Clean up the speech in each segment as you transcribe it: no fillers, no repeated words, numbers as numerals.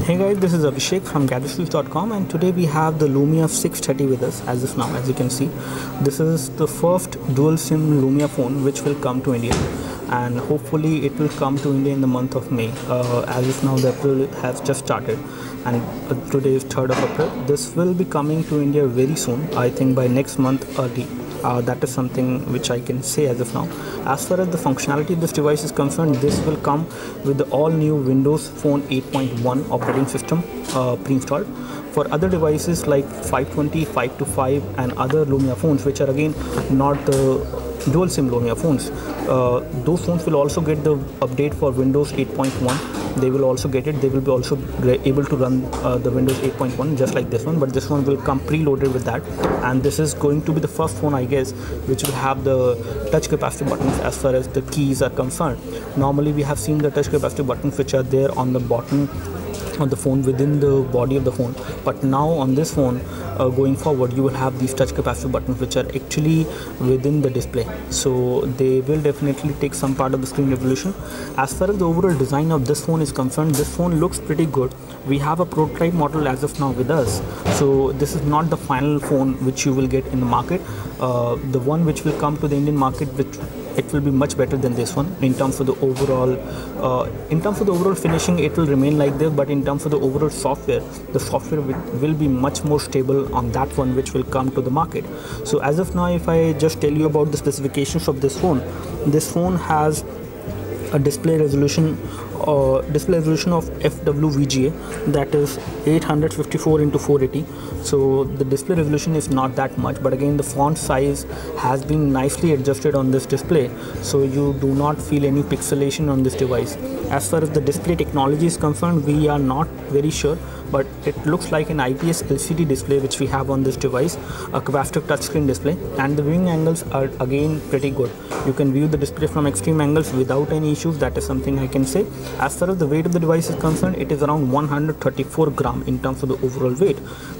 Hey guys, this is Abhishek from gadgetsnews.com, and today we have the Lumia 630 with us as of now. As you can see, this is the first dual SIM Lumia phone which will come to India, and hopefully it will come to India in the month of May. As of now, the April has just started, and today is 3rd of April. This will be coming to India very soon, I think by next month early. That is something which I can say as of now. As far as the functionality of this device is concerned, this will come with the all new Windows Phone 8.1 operating system pre-installed. For other devices like 520, 525 and other Lumia phones, which are again not the dual SIM Lumia phones, those phones will also get the update for Windows 8.1. They will also get it. They will be also able to run the Windows 8.1 just like this one, but this one will come preloaded with that. And this is going to be the first phone, I guess, which will have the touch capacitive buttons as far as the keys are concerned. Normally we have seen the touch capacitive buttons which are there on the bottom of the phone within the body of the phone, but now on this phone going forward you will have these touch capacitive buttons which are actually within the display, so they will definitely take some part of the screen resolution. As far as the overall design of this phone is concerned, this phone looks pretty good. We have a prototype model as of now with us, so this is not the final phone which you will get in the market. The one which will come to the Indian market, which it will be much better than this one in terms of the overall finishing. It will remain like this, but in terms of the overall software, the software will be much more stable on that one which will come to the market. So as of now, if I just tell you about the specifications of this phone has a display resolution of FWVGA, that is 854 into 480. So the display resolution is not that much, but again the font size has been nicely adjusted on this display, so you do not feel any pixelation on this device. As far as the display technology is concerned, we are not very sure, but it looks like an IPS LCD display which we have on this device, a capacitive touchscreen display, and the viewing angles are again pretty good. You can view the display from extreme angles without any issues. That is something I can say. As far as the weight of the device is concerned, it is around 134 gram in terms of the overall weight.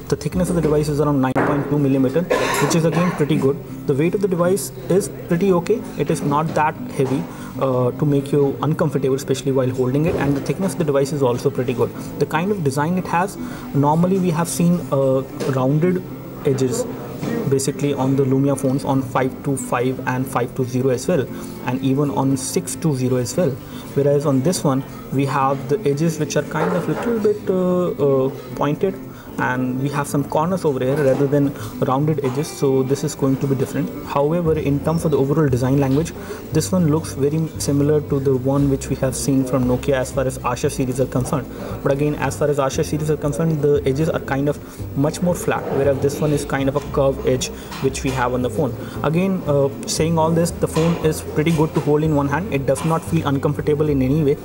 The thickness of the device is around 9.2 millimeter, which is again pretty good. The weight of the device is pretty okay. It is not that heavy to make you uncomfortable, especially while holding it, and the thickness of the device is also pretty good. The kind of design it has, normally we have seen rounded edges basically on the Lumia phones on 525 and 520 as well, and even on 620 as well, whereas on this one we have the edges which are kind of little bit pointed, and we have some corners over here rather than rounded edges, so this is going to be different. However, in terms of the overall design language, this one looks very similar to the one which we have seen from Nokia as far as Asha series are concerned. But again, as far as Asha series are concerned, the edges are kind of much more flat, whereas this one is kind of a curved edge which we have on the phone. Again, saying all this, the phone is pretty good to hold in one hand. It does not feel uncomfortable in any way.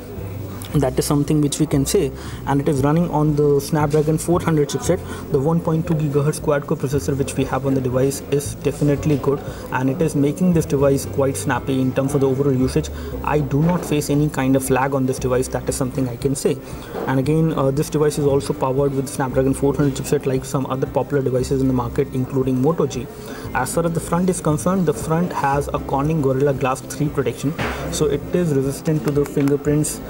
That is something which we can say, and it is running on the Snapdragon 400 chipset. The 1.2 GHz quad-core processor which we have on the device is definitely good, and it is making this device quite snappy in terms of the overall usage. I do not face any kind of lag on this device. That is something I can say. And again, this device is also powered with Snapdragon 400 chipset like some other popular devices in the market, including Moto G. As far as the front is concerned, the front has a Corning Gorilla Glass 3 protection, so it is resistant to the fingerprints,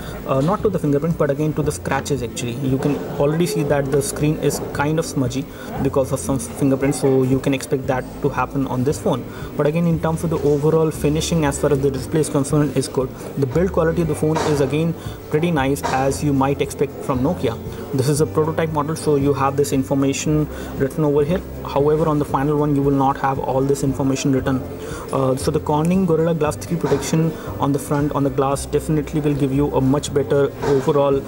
not to the fingerprint but again to the scratches. Actually, you can already see that the screen is kind of smudgy because of some fingerprints, so you can expect that to happen on this phone. But again, in terms of the overall finishing as far as the display is concerned, is good. The build quality of the phone is again pretty nice, as you might expect from Nokia. This is a prototype model, so you have this information written over here. However, on the final one you will not have all this information written. So the Corning Gorilla Glass 3 protection on the front, on the glass, definitely will give you a much better overall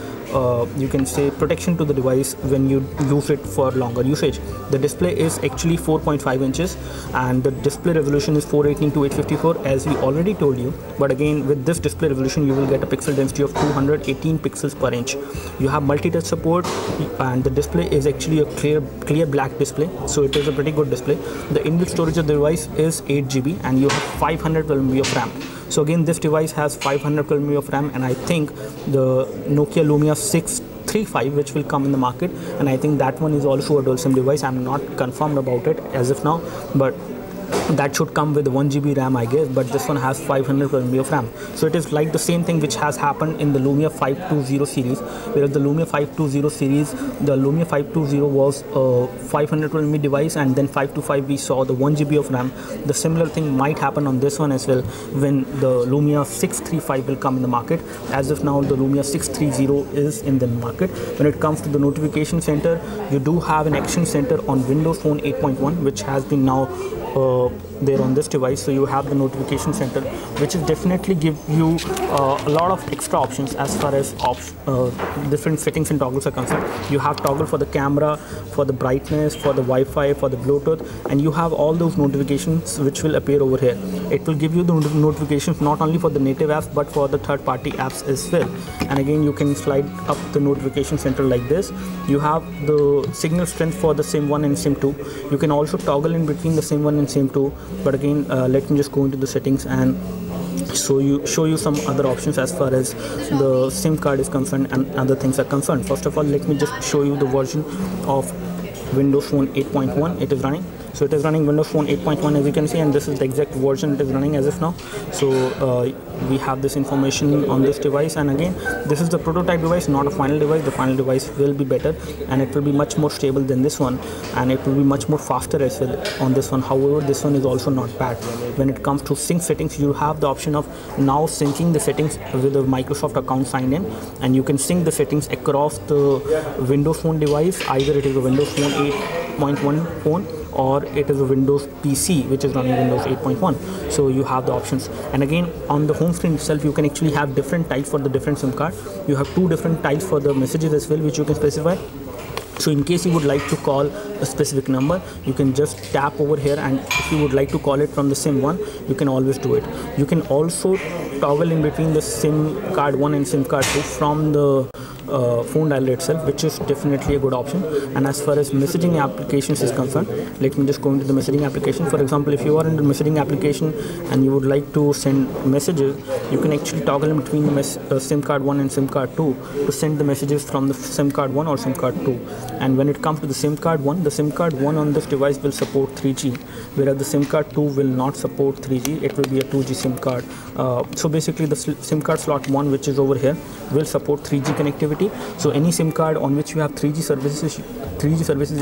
you can say protection to the device when you use it for longer usage. The display is actually 4.5 inches and the display resolution is 480 to 854 as we already told you. But again, with this display resolution you will get a pixel density of 218 pixels per inch. You have multi-touch support, and the display is actually a clear black display, so it is a pretty good display. The inbuilt storage of the device is 8 GB and you have 512 MB of RAM. So again, this device has 512 MB of RAM, and I think the Nokia Lumia 635 which will come in the market, and I think that one is also a dual SIM device. I'm not confirmed about it as of now, but that should come with 1 GB RAM, I guess, but this one has 500 MB of RAM. So it is like the same thing which has happened in the Lumia 520 series, whereas the Lumia 520 series, the Lumia 520 was a 500 MB device, and then 525 we saw the 1 GB of RAM. The similar thing might happen on this one as well when the Lumia 635 will come in the market. As of now, the Lumia 630 is in the market. When it comes to the notification center, you do have an action center on Windows Phone 8.1, which has been now there on this device. So you have the notification center, which is definitely give you a lot of extra options as far as different settings and toggles are concerned. You have toggle for the camera, for the brightness, for the Wi-Fi, for the Bluetooth, and you have all those notifications which will appear over here. It will give you the notifications not only for the native apps but for the third-party apps as well. And again, you can slide up the notification center like this. You have the signal strength for the SIM1 and SIM2. You can also toggle in between the SIM1 and SIM2. But again, let me just go into the settings and show you some other options as far as the SIM card is concerned and other things are concerned. First of all, let me just show you the version of Windows Phone 8.1 it is running. So it is running Windows Phone 8.1, as you can see, and this is the exact version it is running as of now. So we have this information on this device, and again, this is the prototype device, not a final device. The final device will be better, and it will be much more stable than this one, and it will be much more faster as well on this one. However, this one is also not bad. When it comes to sync settings, you have the option of now syncing the settings with a Microsoft account signed in, and you can sync the settings across the Windows Phone device. Either it is a Windows Phone 8.1 phone, or it is a Windows PC which is running Windows 8.1. So you have the options. And again, on the home screen itself, you can actually have different types for the different SIM card. You have two different types for the messages as well, which you can specify. So in case you would like to call a specific number, you can just tap over here, and if you would like to call it from the SIM1, you can always do it. You can also toggle in between the SIM card 1 and SIM card 2 from the phone dialer itself, which is definitely a good option. And as far as messaging applications is concerned, let me just go into the messaging application. For example, if you are in the messaging application and you would like to send messages, you can actually toggle in between SIM card 1 and SIM card 2 to send the messages from the SIM card 1 or SIM card 2. And when it comes to the SIM card 1, the SIM card 1 on this device will support 3G, whereas the SIM card 2 will not support 3G. It will be a 2G SIM card. So basically, the SIM card slot 1, which is over here, will support 3G connectivity. So any SIM card on which you have 3G services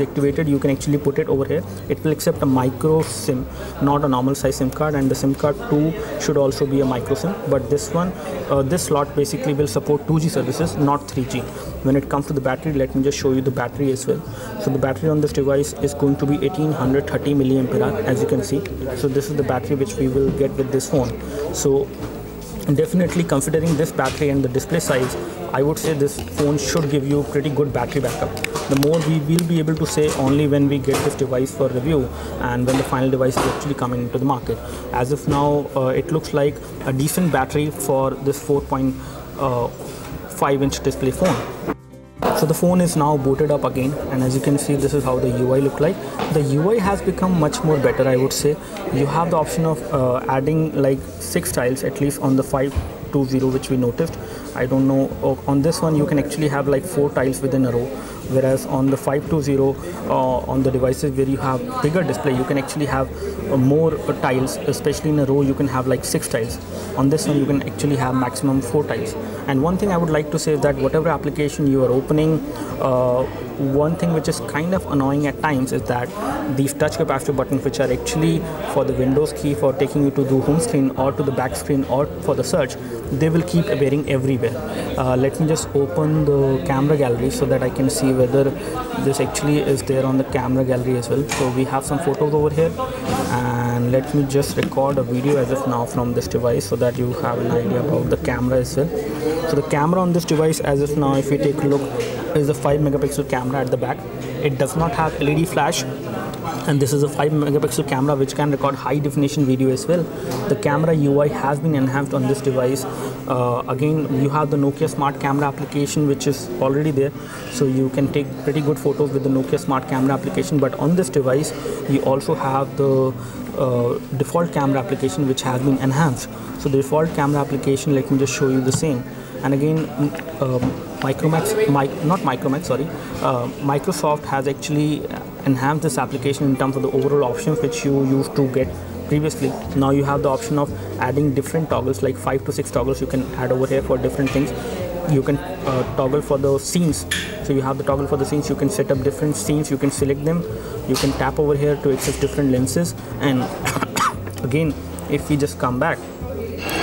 activated, you can actually put it over here. It will accept a micro SIM, not a normal size SIM card, and the SIM card 2 should also be a micro SIM. But this one, this slot basically will support 2G services, not 3G. When it comes to the battery, let me just show you the battery as well. So the battery on this device is going to be 1830 mAh, as you can see. So this is the battery which we will get with this phone. So definitely, considering this battery and the display size, I would say this phone should give you pretty good battery backup. The more we will be able to say only when we get this device for review and when the final device is actually coming into the market. As of now, it looks like a decent battery for this 4.5-inch display phone. So the phone is now booted up again, and as you can see, this is how the UI look like. The UI has become much more better, I would say. You have the option of adding like 6 tiles at least on the 520, which we noticed. I don't know, on this one you can actually have like 4 tiles within a row, whereas on the 520 on the devices where you have bigger display, you can actually have more tiles, especially in a row you can have like 6 tiles. On this one you can actually have maximum 4 tiles. And one thing I would like to say is that whatever application you are opening, one thing which is kind of annoying at times is that these touch capacitor buttons, which are actually for the Windows key for taking you to the home screen or to the back screen or for the search, they will keep appearing everywhere. Let me just open the camera gallery so that I can see whether this actually is there on the camera gallery as well. So we have some photos over here, and let me just record a video as of now from this device so that you have an idea about the camera as well. So the camera on this device as of now, if you take a look, is a 5-megapixel camera at the back. It does not have LED flash, and this is a 5-megapixel camera which can record high definition video as well. The camera UI has been enhanced on this device. Again, you have the Nokia smart camera application which is already there, so you can take pretty good photos with the Nokia smart camera application. But on this device you also have the default camera application which has been enhanced. So the default camera application, let me just show you the same. And again, Microsoft has actually enhance this application in terms of the overall options which you used to get previously. Now you have the option of adding different toggles, like 5 to 6 toggles you can add over here for different things. You can toggle for the scenes, so you have the toggle for the scenes. You can set up different scenes, you can select them, you can tap over here to access different lenses. And again, if we just come back,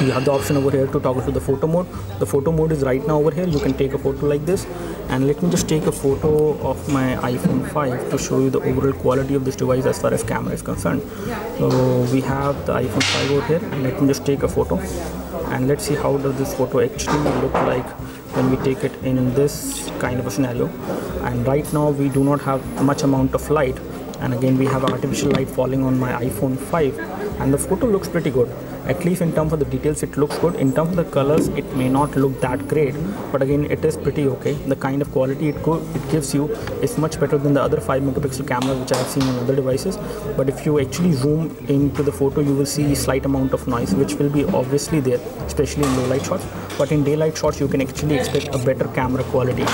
you have the option over here to toggle to the photo mode. The photo mode is right now over here. You can take a photo like this, and let me just take a photo of my iPhone 5 to show you the overall quality of this device as far as camera is concerned. So we have the iPhone 5 over here, and let me just take a photo, and let's see how does this photo actually look like when we take it in this kind of a scenario. And right now we do not have much amount of light, and again we have artificial light falling on my iPhone 5, and the photo looks pretty good. At least in terms of the details it looks good. In terms of the colors it may not look that great, but again it is pretty okay. The kind of quality it gives you is much better than the other 5 megapixel camera which I have seen on other devices. But if you actually zoom into the photo, you will see slight amount of noise which will be obviously there, especially in low light shots. But in daylight shots you can actually expect a better camera quality.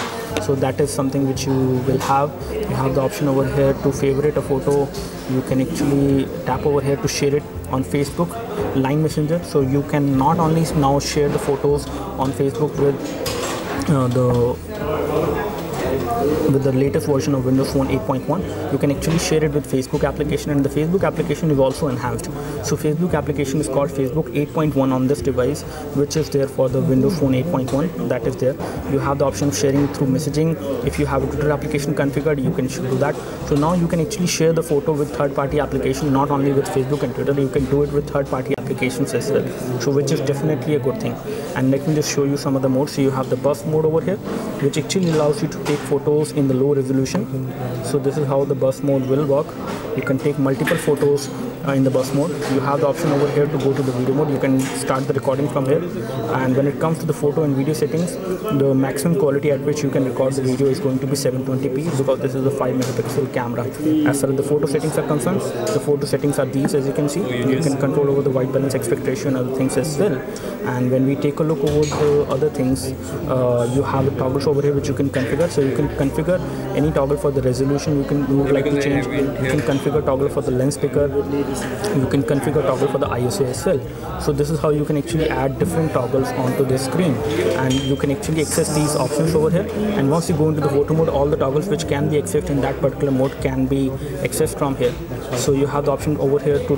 So that is something which you will have. You have the option over here to favorite a photo. You can actually tap over here to share it on Facebook, Line Messenger. So you can not only now share the photos on Facebook with the latest version of Windows Phone 8.1, you can actually share it with Facebook application, and the Facebook application is also enhanced. So Facebook application is called Facebook 8.1 on this device, which is there for the Windows Phone 8.1. That is there. You have the option of sharing through messaging. If you have a Twitter application configured, you can do that. So now you can actually share the photo with third-party application, not only with Facebook and Twitter. You can do it with third-party applications as well, so which is definitely a good thing. And let me just show you some of the modes. So you have the burst mode over here, which actually allows you to take photos in the low resolution. So this is how the burst mode will work. You can take multiple photos in the burst mode. You have the option over here to go to the video mode. You can start the recording from here, and when it comes to the photo and video settings, the maximum quality at which you can record the video is going to be 720p, because this is a 5 megapixel camera. As far as the photo settings are concerned, the photo settings are these, as you can see. You can control over the white balance, aspect ratio and other things as well. And when we take a look over the other things, you have the toggles over here which you can configure. So you can configure any toggle for the resolution you would like to change. You can configure toggle for the lens picker. You can configure toggle for the ISO as well. So this is how you can actually add different toggles onto this screen, and you can actually access these options over here. And once you go into the photo mode, all the toggles which can be accessed in that particular mode can be accessed from here. So you have the option over here to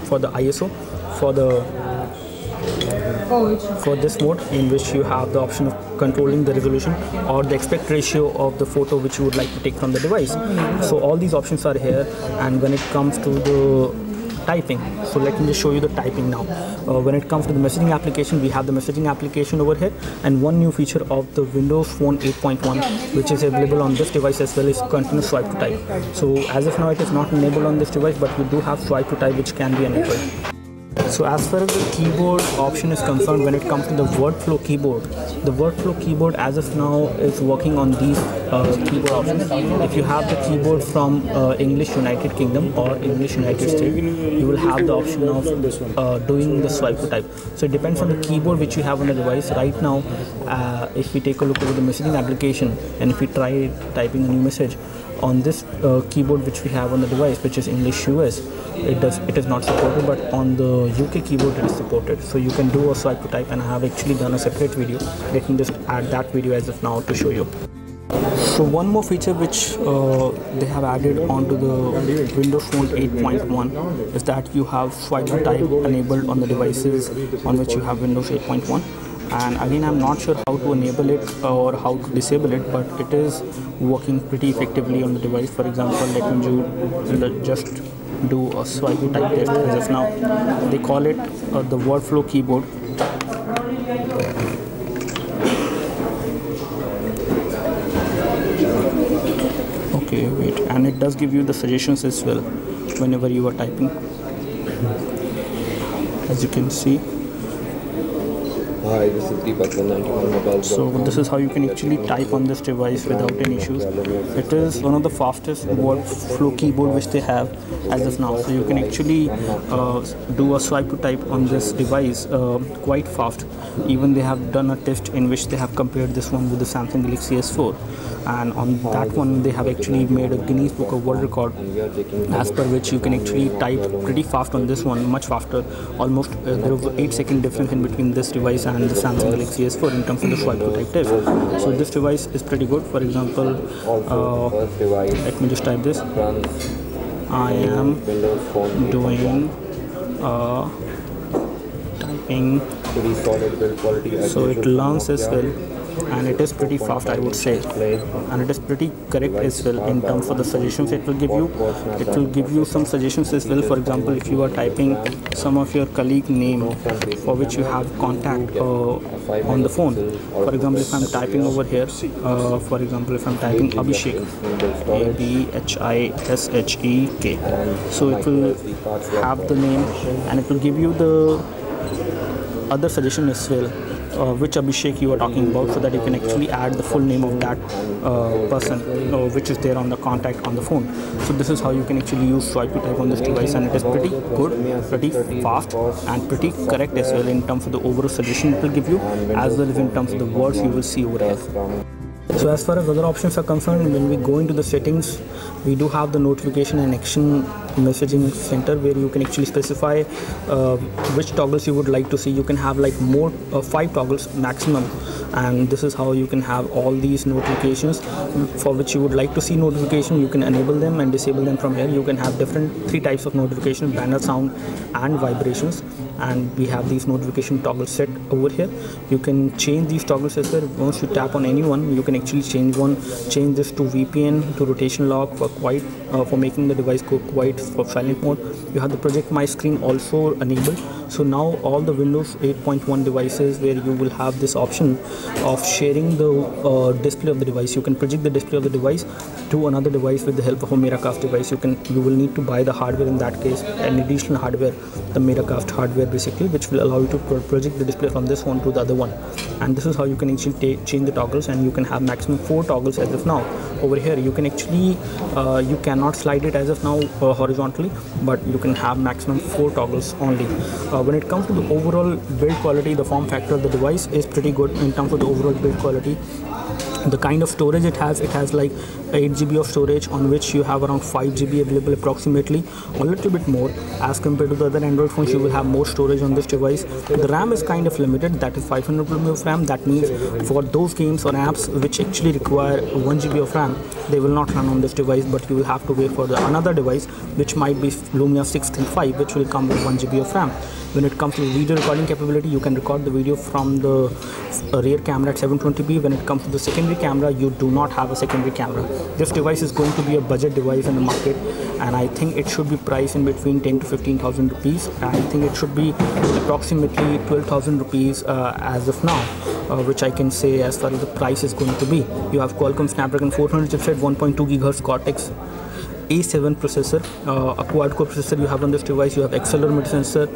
for the ISO, for this mode, in which you have the option of controlling the resolution or the aspect ratio of the photo which you would like to take from the device. So all these options are here. And when it comes to the typing, so let me just show you the typing now. When it comes to the messaging application, we have the messaging application over here, and one new feature of the Windows Phone 8.1 which is available on this device as well is continuous swipe to type. So as of now it is not enabled on this device, but we do have swipe to type which can be enabled. So as far as the keyboard option is concerned, when it comes to the workflow keyboard, the workflow keyboard as of now is working on these keyboard options. If you have the keyboard from English United Kingdom or English United States, you will have the option of doing the swipe to type. So it depends on the keyboard which you have on the device. Right now, if we take a look over the messaging application, and if we try typing a new message on this keyboard which we have on the device, which is English US, it is not supported, but on the UK keyboard it is supported. So you can do a swipe to type, and I have actually done a separate video. Let me just add that video as of now to show you. So one more feature which they have added onto the Windows Phone 8.1 is that you have swipe to type enabled on the devices on which you have Windows 8.1. And again, I'm not sure how to enable it or how to disable it, but it is working pretty effectively on the device. For example, let me just do a swipe to type test as of now. They call it the workflow keyboard. Okay, wait, and it does give you the suggestions as well whenever you are typing, as you can see. Hi, this is Deepak from 91 Mobile. So this is how you can actually type on this device without any issues. It is one of the fastest workflow keyboard which they have as of now. So you can actually do a swipe to type on this device quite fast. Even they have done a test in which they have compared this one with the Samsung Galaxy S4, and on that one they have actually made a Guinness Book of World Record, as per which you can actually type pretty fast on this one, much faster. Almost there was 8-second difference in between this device and the Samsung Galaxy S4 in terms of the swipe to type test. So this device is pretty good. For example, let me just type this. I am doing typing, so it learns as well, and it is pretty fast, I would say, and it is pretty correct as well in terms of the suggestions it will give you. It will give you some suggestions as well. For example, if you are typing some of your colleague name for which you have contact on the phone. For example, if I'm typing over here, for example, if I'm typing Abhishek, Abhishek, so it will have the name and it will give you the other suggestion as well, which Abhishek you are talking about, so that you can actually add the full name of that person which is there on the contact on the phone. So this is how you can actually use swipe to type on this device, and it is pretty good, pretty fast, and pretty correct as well in terms of the overall suggestion it will give you, as well as in terms of the words you will see over here. So as far as other options are concerned, when we go into the settings, we do have the notification and action messaging center, where you can actually specify which toggles you would like to see. You can have like more 5 toggles maximum, and this is how you can have all these notifications for which you would like to see notification. You can enable them and disable them from here. You can have different 3 types of notification: banner, sound and vibrations, and we have these notification toggles set over here. You can change these toggles as well. Once you tap on any one, you can actually change this to VPN, to rotation lock, for quiet, for making the device go quiet, for silent mode. You have the project my screen also enabled. So now all the Windows 8.1 devices where you will have this option of sharing the display of the device, you can project the display of the device to another device with the help of a Miracast device. You will need to buy the hardware, in that case an additional hardware, the Miracast hardware basically, which will allow you to project the display from this one to the other one. And this is how you can actually change the toggles, and you can have maximum 4 toggles as of now. Over here you can actually you cannot slide it as of now horizontally, but you can have maximum 4 toggles only. When it comes to the overall build quality, the form factor of the device is pretty good in terms of the overall build quality. The kind of storage it has like 8 GB of storage, on which you have around 5 GB available approximately, a little bit more as compared to the other Android phones. You will have more storage on this device. The RAM is kind of limited, that is 500 MB of RAM. That means for those games or apps which actually require 1 GB of RAM, they will not run on this device, but you will have to wait for another device which might be Lumia 635, which will come with 1 GB of RAM. When it comes to video recording capability, you can record the video from the rear camera at 720p. When it comes to the secondary camera, you do not have a secondary camera. This device is going to be a budget device in the market, and I think it should be priced in between 10 to 15,000 rupees. I think it should be approximately 12,000 rupees as of now, which I can say as far as the price is going to be. You have Qualcomm Snapdragon 400 chipset, 1.2 GHz Cortex A7 processor, a quad-core processor you have on this device. You have accelerometer sensor,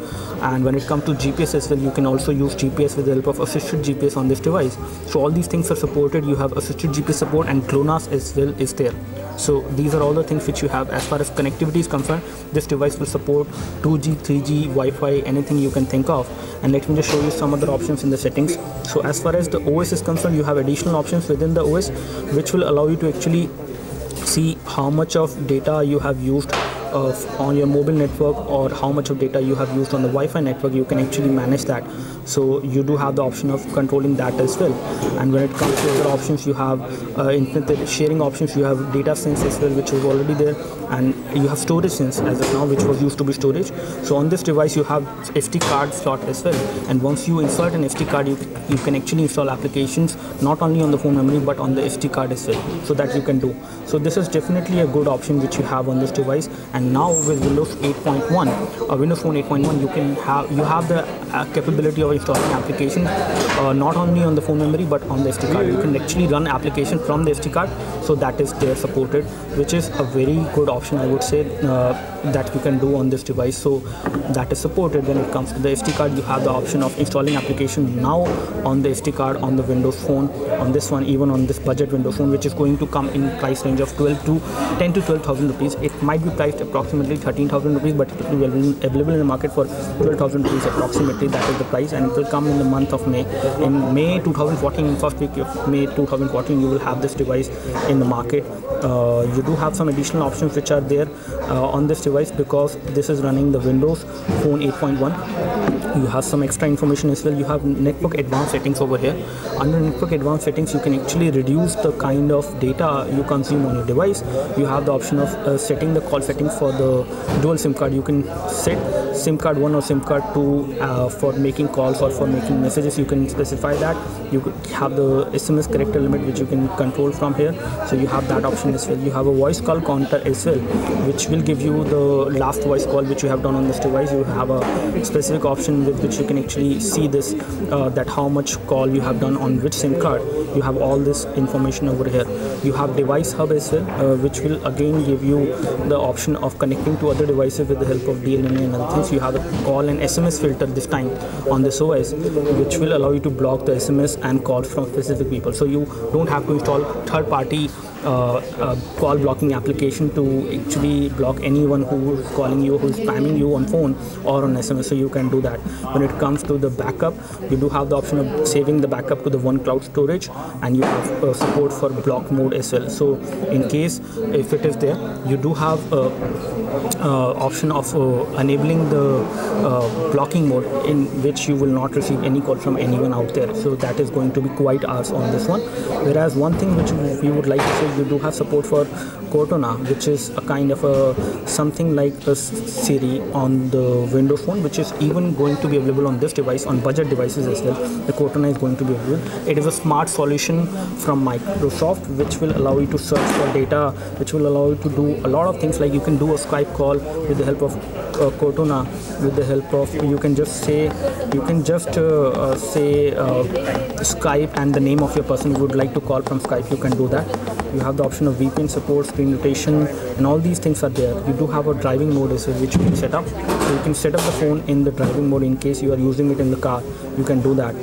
and when it comes to GPS as well, you can also use GPS with the help of assisted GPS on this device. So all these things are supported. You have assisted GPS support, and GLONASS as well is there. So these are all the things which you have. As far as connectivity is concerned, this device will support 2G, 3G, Wi-Fi, anything you can think of. And let me just show you some other options in the settings. So as far as the OS is concerned, you have additional options within the OS which will allow you to actually see how much of data you have used on your mobile network, or how much of data you have used on the Wi-Fi network. You can actually manage that. So you do have the option of controlling that as well. And when it comes to other options, you have internet sharing options. You have data sense as well, which is already there, and you have storage sense as of now, which was used to be storage. So on this device you have SD card slot as well, and once you insert an SD card, you can actually install applications not only on the phone memory but on the SD card as well. So that you can do. So this is definitely a good option which you have on this device. And now with Windows 8.1, Windows Phone 8.1, you have the capability of for installing applications, not only on the phone memory but on the SD card. You can actually run application from the SD card, so that is there supported, which is a very good option, I would say, that you can do on this device. So that is supported. When it comes to the SD card, you have the option of installing application now on the SD card on the Windows phone, on this one, even on this budget Windows phone, which is going to come in price range of 10 to 12,000 rupees. It might be priced approximately 13,000 rupees, but it will be available in the market for 12,000 rupees approximately. That is the price, and it will come in the month of May. In May 2014, in first week of May 2014, you will have this device in the market. You do have some additional options which are there on this device, because this is running the Windows Phone 8.1. You have some extra information as well. You have network advanced settings over here. Under network advanced settings, you can actually reduce the kind of data you consume on your device. You have the option of setting the call settings for the dual SIM card. You can set SIM card 1 or SIM card 2 for making calls or for making messages. You can specify that. You have the SMS character limit, which you can control from here, so you have that option as well. You have a voice call counter as well, which will give you the last voice call which you have done on this device. You have a specific option with which you can actually see this, that how much call you have done on which SIM card. You have all this information over here. You have device hub as well, which will again give you the option of connecting to other devices with the help of DLNA and other things. You have a call and SMS filter this time on this OS, which will allow you to block the SMS and calls from specific people, so you don't have to install third-party call blocking application to actually block anyone who is calling you, who is spamming you on phone or on SMS. So you can do that. When it comes to the backup, you do have the option of saving the backup to the OneCloud storage, and you have support for block mode as well. So in case if it is there, you do have option of enabling the blocking mode, in which you will not receive any call from anyone out there. So that is going to be quite ours on this one. Whereas one thing which we would like to say, you do have support for Cortana, which is a kind of a something like a Siri on the Windows phone, which is even going to be available on this device, on budget devices as well. The Cortana is going to be available. It is a smart solution from Microsoft, which will allow you to search for data, which will allow you to do a lot of things, like you can do a Skype call with the help of Cortana, with the help of, you can just say Skype and the name of your person you would like to call from Skype. You can do that. You have the option of VPN support, screen rotation, and all these things are there. You do have a driving mode as well, which you can set up. So you can set up the phone in the driving mode in case you are using it in the car. You can do that.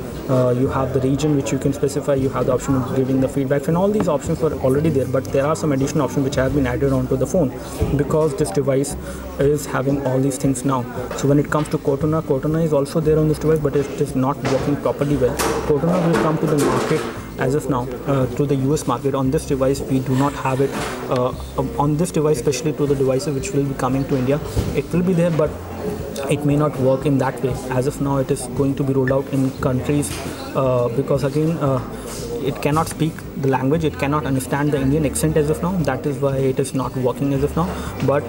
You have the region which you can specify. You have the option of giving the feedbacks, and all these options were already there, but there are some additional options which have been added onto the phone because this device is having all these things now. So when it comes to Cortana, Cortana is also there on this device, but it is not working properly well. Cortana will come to the market as of now, to the US market. On this device we do not have it. On this device, especially to the devices which will be coming to India, it will be there, but it may not work in that way. As of now, it is going to be rolled out in countries because again it cannot speak the language, it cannot understand the Indian accent as of now. That is why it is not working as of now. But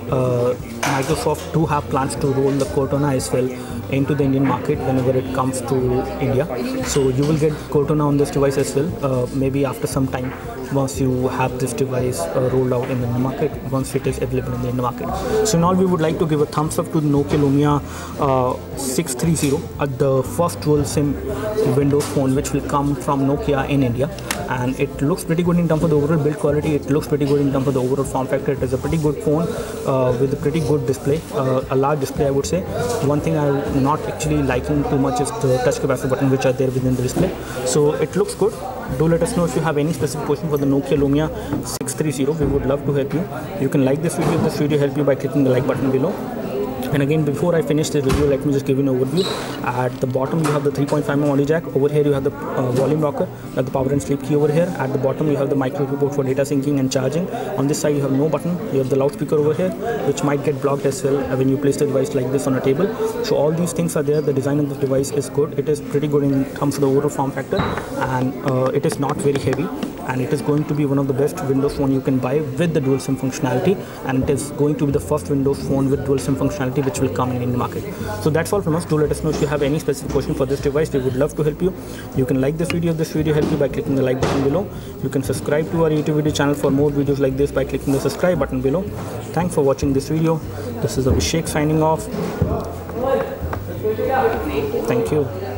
Microsoft do have plans to roll the Cortana as well into the Indian market whenever it comes to India. So you will get Cortana on this device as well, maybe after some time, once you have this device rolled out in the market, once it is available in the market. So now we would like to give a thumbs up to the Nokia Lumia 630, the first dual SIM Windows phone which will come from Nokia in India. And it looks pretty good in terms of the overall build quality. It looks pretty good in terms of the overall form factor. It is a pretty good phone with a pretty good display, a large display I would say. One thing I'm not actually liking too much is the touch capacitor button which are there within the display. So it looks good. Do let us know if you have any specific question for the Nokia Lumia 630. We would love to help you. You can like this video if this video helped you by clicking the like button below. And again, before I finish this video, let me just give you an overview. At the bottom you have the 3.5mm audio jack. Over here you have the volume rocker, you have the power and sleep key over here. At the bottom you have the micro USB port for data syncing and charging. On this side you have no button. You have the loudspeaker over here, which might get blocked as well when you place the device like this on a table. So all these things are there. The design of the device is good. It is pretty good in terms of the overall form factor, and it is not very heavy. And it is going to be one of the best Windows phone you can buy with the dual SIM functionality, and it is going to be the first Windows phone with dual SIM functionality which will come in the market. So that's all from us. Do let us know if you have any specific question for this device. We would love to help you. You can like this video if this video helped you by clicking the like button below. You can subscribe to our YouTube video channel for more videos like this by clicking the subscribe button below. Thanks for watching this video. This is Abhishek signing off. Thank you.